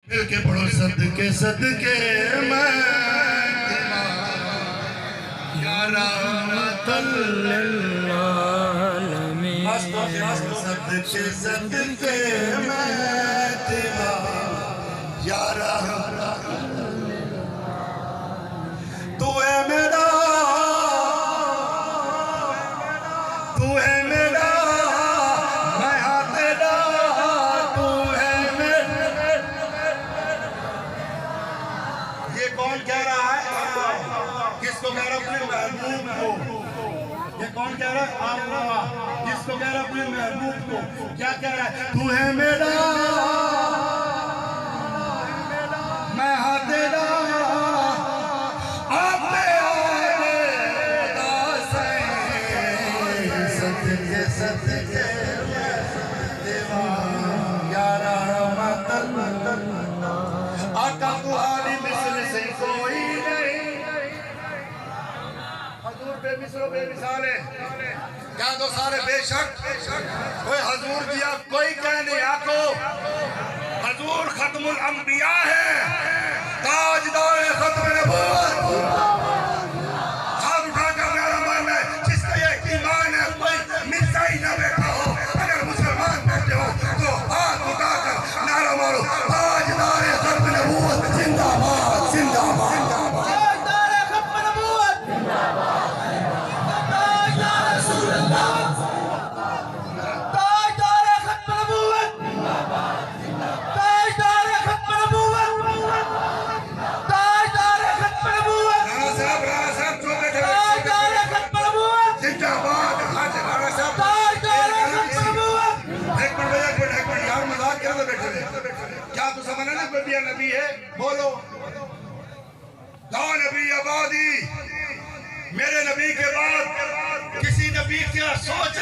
के पढ़ो सदके सदके मैं या रहमतल लिल आलमीन। सदके सदके मैं या रहमतल लिल आलमीन। तू है मेरा, तू है मेरा, मैं हाँ तेरा, तू है मेरा। ये कौन कह रहा है? किसको कह रहा है? अपने महबूब को। ये कौन कह रहा है? अल्लाह। किसको कह रहा है? अपने महबूब को। क्या कह रहा है? तू है मेरा, मैं हाँ तेरा, सदके सदके या रहमतल लिल। आका तुम्हारी मिसल से कोई नहीं, हजूर बेमिसल बेमिसाल है। क्या दो सारे बेशक कोई हजूर दिया कोई कह नहीं। आको हजूर खत्मुल अंबिया है, ताजदार खत्म नबूवत। हाथ उठाकर नारा मारना है जिसका ये ईमान है, कोई मिलता ही ना बैठा हो। अगर मुसलमान बैठे हो तो हाथ उठाकर नारा मारो, ताजदार खत्म नबूवत जिंदाबाद जिंदाबाद। ताजदार खत्म नबूवत जिंदाबाद, ताजदार रसूल अल्लाह, ताजदार खत्म नबूवत जिंदाबाद, ताजदार खत्म नबूवत, ताजदार खत्म नबूवत। राणा साहब जो बैठे, ताजदार खत्म नबूवत जिंदाबाद। राणा साहब ताजदार खत्म नबूवत। एक मिनट यार, मजाक कर रहे बैठे। क्या तू समझना नहीं कोई भी नबी है? बोलो ला नबी आबादी। मेरे नबी के बाद किसी नबी की सोच